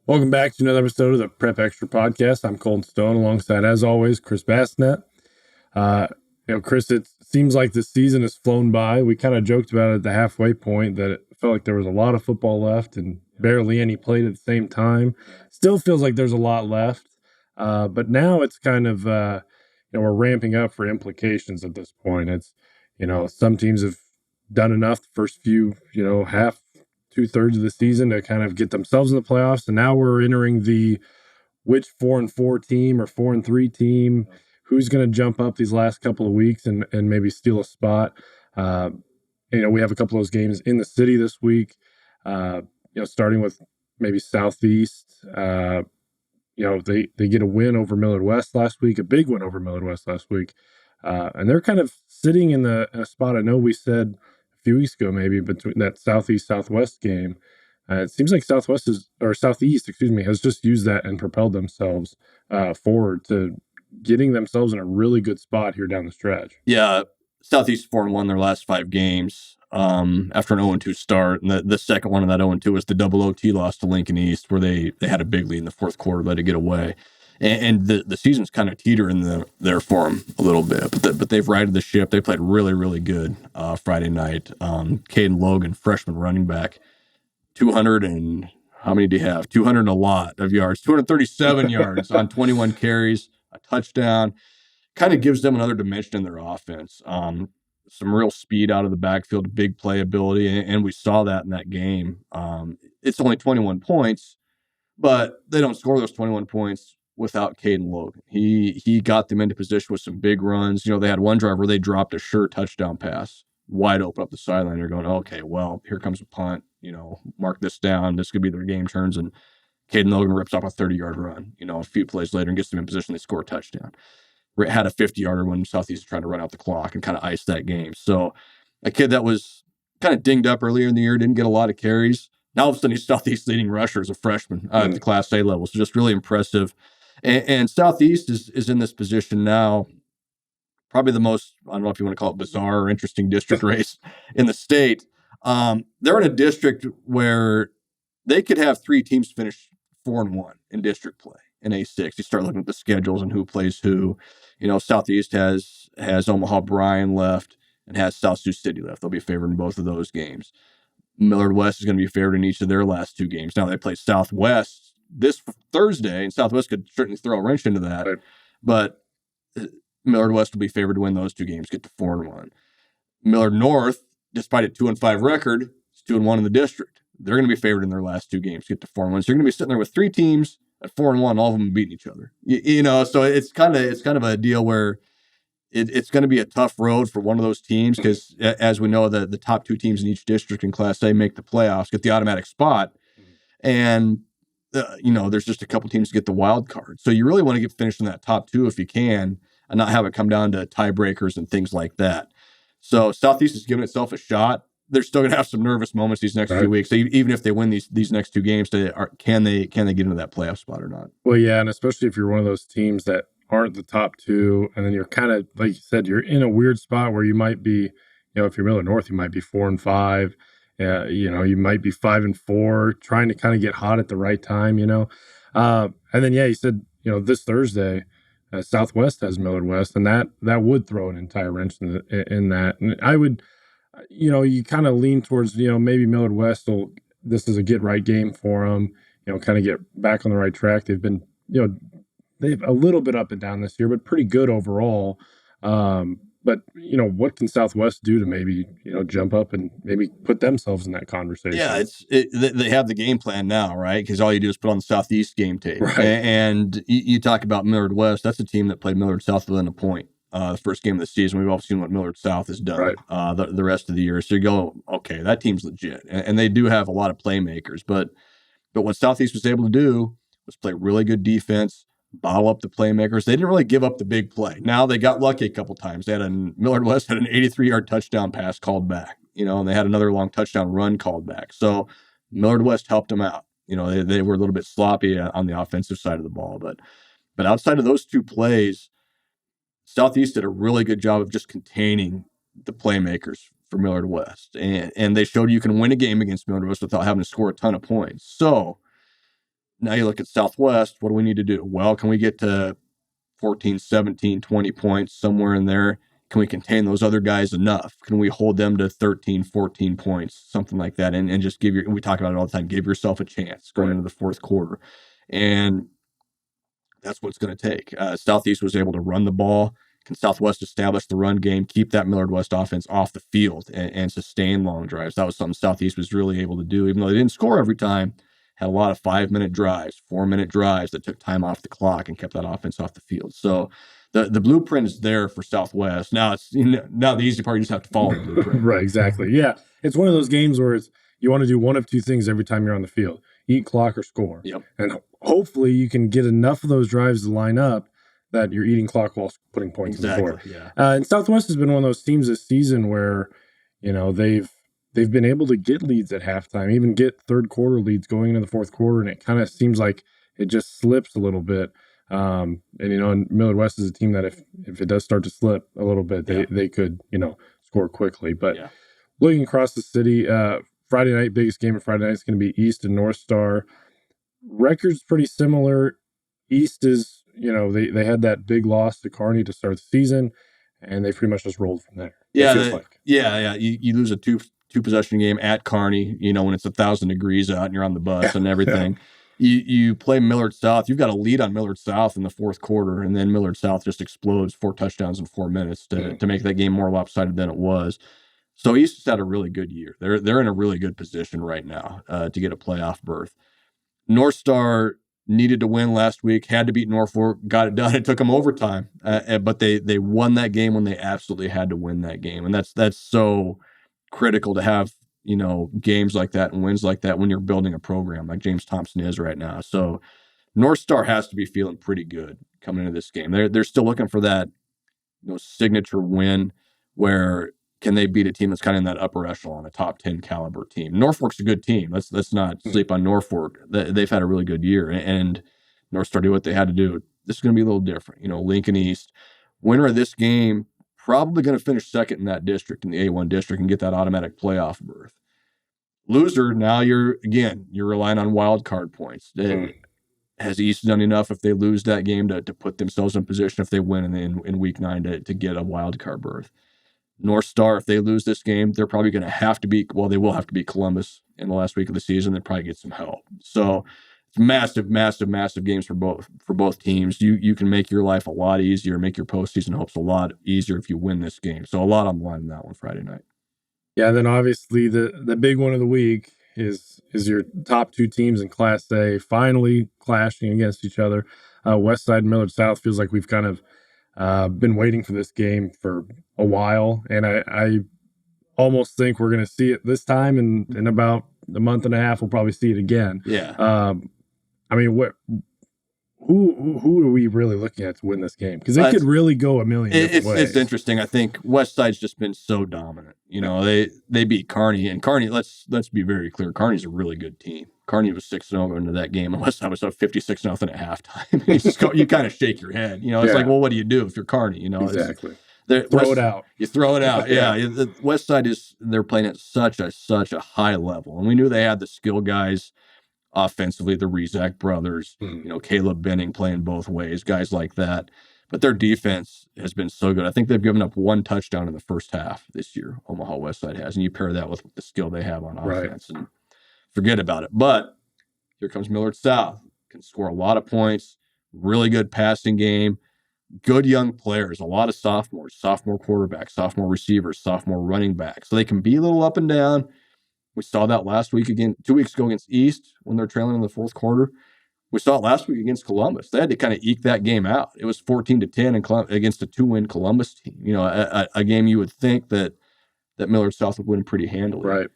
Welcome back to another episode of the Prep Extra Podcast. I'm Colton Stone, alongside, as always, Chris Basnett. Chris, it seems like the season has flown by. We kind of joked about it at the halfway point that it felt like there was a lot of football left and barely any played at the same time. Still feels like there's a lot left, but now it's kind of we're ramping up for implications at this point. It's some teams have done enough the first few half 2/3 of the season to kind of get themselves in the playoffs, and now we're entering the which 4-4 team or 4-3 team, who's going to jump up these last couple of weeks and maybe steal a spot. We have a couple of those games in the city this week. Starting with maybe Southeast. They get a win over Millard West last week, a big win over Millard West last week, and they're kind of sitting in a spot. I know we said a few weeks ago, maybe between that Southeast-Southwest game, it seems like Southeast, has just used that and propelled themselves forward to getting themselves in a really good spot here down the stretch. Yeah, Southeast 4-1 their last 5 games after an 0-2 start. And the second one of that 0-2 was the double OT loss to Lincoln East, where they had a big lead in the fourth quarter, let it get away. And the season's kind of teetering there for them a little bit, but they've righted the ship. They played really, really good Friday night. Caden Logan, freshman running back, 200 and how many do you have? 200 and a lot of yards, 237 yards on 21 carries, a touchdown. Kind of gives them another dimension in their offense. Some real speed out of the backfield, big playability, and we saw that in that game. It's only 21 points, but they don't score those 21 points without Caden Logan. He got them into position with some big runs. They had one drive where they dropped a sure touchdown pass wide open up the sideline. They're going, okay, well, here comes a punt. Mark this down. This could be their game turns. And Caden Logan rips off a 30-yard run, a few plays later, and gets them in position. They score a touchdown. Had a 50-yarder when Southeast was trying to run out the clock and kind of ice that game. So a kid that was kind of dinged up earlier in the year, didn't get a lot of carries. Now all of a sudden he's Southeast leading rusher as a freshman at the Class A level. So just really impressive. And Southeast is in this position now, probably the most, I don't know if you want to call it bizarre or interesting district race in the state. They're in a district where they could have 3 teams finish 4-1 in district play in A6. You start looking at the schedules and who plays who. Southeast has Omaha Bryan left and has South Sioux City left. They'll be favored in both of those games. Millard West is going to be favored in each of their last 2 games. Now they play Southwest this Thursday, and Southwest could certainly throw a wrench into that. Right. But Millard West will be favored to win those 2 games, get to 4-1. Millard North, despite a 2-5 record, is 2-1 in the district. They're going to be favored in their last 2 games, get to 4-1. So you're going to be sitting there with 3 teams at 4-1, all of them beating each other. So it's kind of a deal where it's going to be a tough road for one of those teams because, as we know, the top 2 teams in each district in Class A make the playoffs, get the automatic spot, and there's just a couple teams to get the wild card. So you really want to get finished in that top 2 if you can, and not have it come down to tiebreakers and things like that. So Southeast is giving itself a shot. They're still going to have some nervous moments these next few weeks. So even if they win these next 2 games, can they get into that playoff spot or not? Well, yeah, and especially if you're one of those teams that aren't the top 2, and then you're kind of, like you said, you're in a weird spot where you might be, if you're Millard North, you might be 4-5. You might be 5-4, trying to kind of get hot at the right time. And then you said this Thursday. Southwest has Millard West, and that would throw an entire wrench in that. And I would, you kind of lean towards, maybe Millard West this is a get right game for them, kind of get back on the right track. They've been, they've a little bit up and down this year, but pretty good overall. But what can Southwest do to maybe jump up and maybe put themselves in that conversation? Yeah, they have the game plan now, right? Because all you do is put on the Southeast game tape, right. And you talk about Millard West. That's a team that played Millard South within a point. The first game of the season, we've all seen what Millard South has done the rest of the year. So you go, okay, that team's legit, and they do have a lot of playmakers. But what Southeast was able to do was play really good defense, bottle up the playmakers. They didn't really give up the big play. Now they got lucky a couple times. Millard West had an 83-yard touchdown pass called back, and they had another long touchdown run called back. So Millard West helped them out. They were a little bit sloppy on the offensive side of the ball, but outside of those 2 plays, Southeast did a really good job of just containing the playmakers for Millard West, and they showed you can win a game against Millard West without having to score a ton of points. So Now you look at Southwest. What do we need to do? Well, can we get to 14, 17, 20 points, somewhere in there? Can we contain those other guys enough? Can we hold them to 13, 14 points, something like that? And just we talk about it all the time, give yourself a chance going into the fourth quarter. And that's what it's going to take. Southeast was able to run the ball. Can Southwest establish the run game, keep that Millard West offense off the field, and sustain long drives? That was something Southeast was really able to do, even though they didn't score every time. Had a lot of 5-minute drives, 4-minute drives that took time off the clock and kept that offense off the field. So the blueprint is there for Southwest. Now now the easy part, you just have to follow the blueprint. Right, exactly. Yeah, it's one of those games where you want to do one of two things every time you're on the field: eat clock or score. Yep. And hopefully you can get enough of those drives to line up that you're eating clock while putting points on the board. Yeah. And Southwest has been one of those teams this season where, they've been able to get leads at halftime, even get third quarter leads going into the fourth quarter, and it kind of seems like it just slips a little bit. And Millard West is a team that if it does start to slip a little bit, they could, score quickly. But looking across the city, Friday night, biggest game of Friday night is going to be East and North Star. Record's pretty similar. East is, they had that big loss to Kearney to start the season, and they pretty much just rolled from there. Yeah, You lose a two possession game at Kearney, when it's 1,000 degrees out and you're on the bus and everything. You play Millard South. You've got a lead on Millard South in the fourth quarter, and then Millard South just explodes 4 touchdowns in 4 minutes to make that game more lopsided than it was. So East has had a really good year. They're in a really good position right now to get a playoff berth. North Star needed to win last week, had to beat Norfolk, got it done. It took them overtime, but they won that game when they absolutely had to win that game, and that's so critical to have games like that and wins like that when you're building a program like James Thompson is right now. So North Star has to be feeling pretty good coming into this game. They're still looking for that signature win where can they beat a team that's kind of in that upper echelon, a top 10 caliber team. Norfolk's a good team. Let's not sleep on Norfolk. They've had a really good year, and North Star did what they had to do. This is going to be a little different. Lincoln East, winner of this game, probably going to finish second in that district, in the A1 district, and get that automatic playoff berth. Loser, now you're relying on wild card points. Has East done enough if they lose that game to put themselves in position if they win in week 9 to get a wild card berth? North Star, if they lose this game, they're probably going to have to beat, they will have to beat Columbus in the last week of the season. They'll probably get some help. So it's massive, massive, massive games for both teams. You can make your life a lot easier, make your postseason hopes a lot easier if you win this game. So a lot on the line in that one Friday night. Yeah, and then obviously the big one of the week is your top 2 teams in Class A finally clashing against each other. Westside and Millard South feels like we've kind of been waiting for this game for a while, and I almost think we're going to see it this time, and in about a month and a half, we'll probably see it again. Yeah. Who are we really looking at to win this game? Because it could really go a million different ways. It's interesting. I think Westside's just been so dominant. They beat Kearney, and Kearney, let's be very clear, Kearney's a really good team. Kearney was 6-0 into that game, and Westside was up 56-0 at halftime. You kind of shake your head. It's like, well, what do you do if you're Kearney? Exactly. Throw it out. You throw it out. Yeah. The Westside they're playing at such a high level, and we knew they had the skill guys offensively, the Rezak brothers, Caleb Benning playing both ways, guys like that. But their defense has been so good. I think they've given up 1 touchdown in the first half this year, Omaha Westside has. And you pair that with the skill they have on offense, and forget about it. But here comes Millard South. Can score a lot of points, really good passing game, good young players, a lot of sophomores, sophomore quarterbacks, sophomore receivers, sophomore running backs. So they can be a little up and down. We saw that last week 2 weeks ago against East when they're trailing in the fourth quarter. We saw it last week against Columbus. They had to kind of eke that game out. It was 14-10 against a 2-win Columbus team. A game you would think that Millard South would win pretty handily. Right.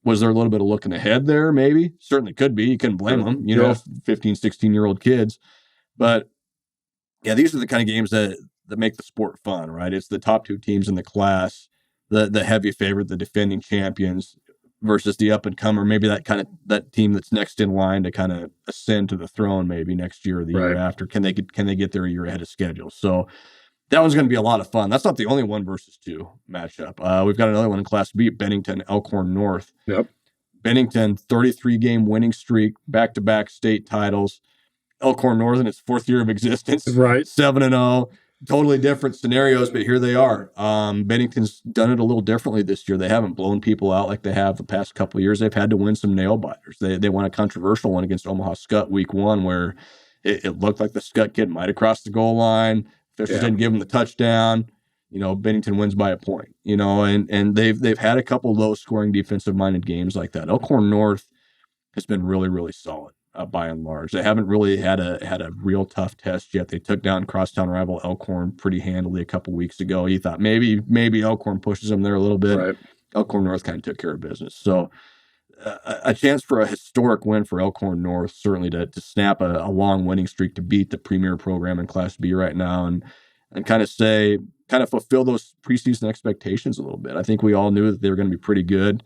Was there a little bit of looking ahead there? Maybe. Certainly could be. You couldn't blame them, 15, 16-year-old kids. But, yeah, these are the kind of games that make the sport fun, right? It's the top 2 teams in the class, the heavy favorite, the defending champions, versus the up-and-comer, maybe that team that's next in line to kind of ascend to the throne maybe next year or the year after. Can they get there a year ahead of schedule? So that one's going to be a lot of fun. That's not the only 1 versus 2 matchup. We've got another one in Class B, Bennington, Elkhorn North. Yep. Bennington, 33-game winning streak, back-to-back state titles. Elkhorn Northern, its 4th year of existence, Right. 7-0. Totally different scenarios, but here they are. Bennington's done it a little differently this year. They haven't blown people out like they have the past couple of years. They've had to win some nail biters. They won a controversial one against Omaha Skutt week 1 where it looked like the Skutt kid might have crossed the goal line. Officials didn't give him the touchdown. Bennington wins by a point. And they've had a couple low scoring defensive minded games like that. Elkhorn North has been really, really solid. By and large, they haven't really had a real tough test yet. They took down crosstown rival Elkhorn pretty handily a couple weeks ago. You thought maybe Elkhorn pushes them there a little bit. Right. Elkhorn North kind of took care of business. So a chance for a historic win for Elkhorn North, certainly to snap a long winning streak, to beat the premier program in Class B right now, and kind of fulfill those preseason expectations a little bit. I think we all knew that they were going to be pretty good.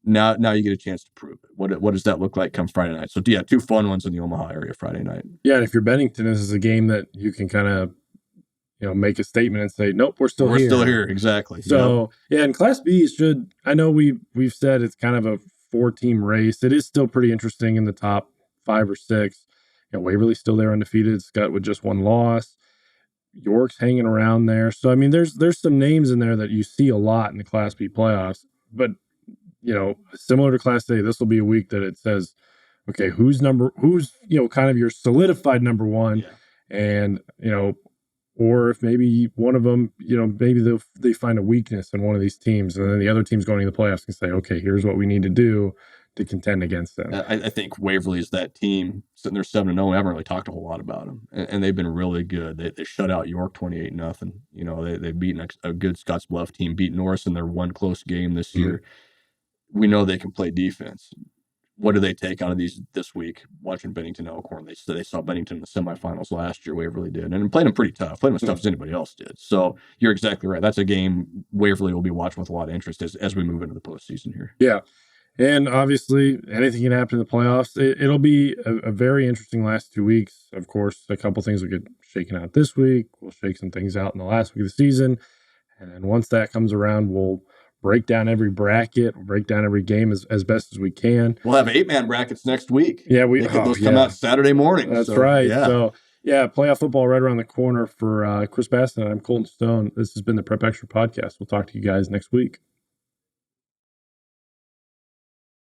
Now you get a chance to prove it. What does that look like come Friday night? So, yeah, 2 fun ones in the Omaha area Friday night. Yeah, and if you're Bennington, this is a game that you can kind of, make a statement and say, nope, we're still here. We're still here, exactly. So, yeah, and Class B should, I know we've said it's kind of a 4-team race. It is still pretty interesting in the top 5 or 6. Waverly's still there undefeated. Skutt with just 1 loss. York's hanging around there. So, I mean, there's some names in there that you see a lot in the Class B playoffs, but similar to Class A, this will be a week that it says, okay, who's kind of your solidified number 1, and or if maybe one of them, maybe they find a weakness in one of these teams, and then the other team's going to the playoffs can say, okay, here's what we need to do to contend against them. I think Waverly is that team sitting there 7-0. We haven't really talked a whole lot about them, and they've been really good. They shut out York 28-0. They've beaten a good Scottsbluff team, beat Norris in their 1 close game this year. We know they can play defense. What do they take out of this week? Watching Bennington Elkhorn, they saw Bennington in the semifinals last year. Waverly did, and played them pretty tough. Played them as tough as anybody else did. So you're exactly right. That's a game Waverly will be watching with a lot of interest as we move into the postseason here. Yeah, and obviously anything can happen in the playoffs. It'll be a very interesting last 2 weeks. Of course, a couple things will get shaken out this week. We'll shake some things out in the last week of the season, and then once that comes around, we'll break down every bracket, break down every game as best as we can. We'll have 8-man brackets next week. Yeah, those come out Saturday morning. That's right. Yeah. So, playoff football right around the corner for Chris Basnett. I'm Colton Stone. This has been the Prep Extra Podcast. We'll talk to you guys next week.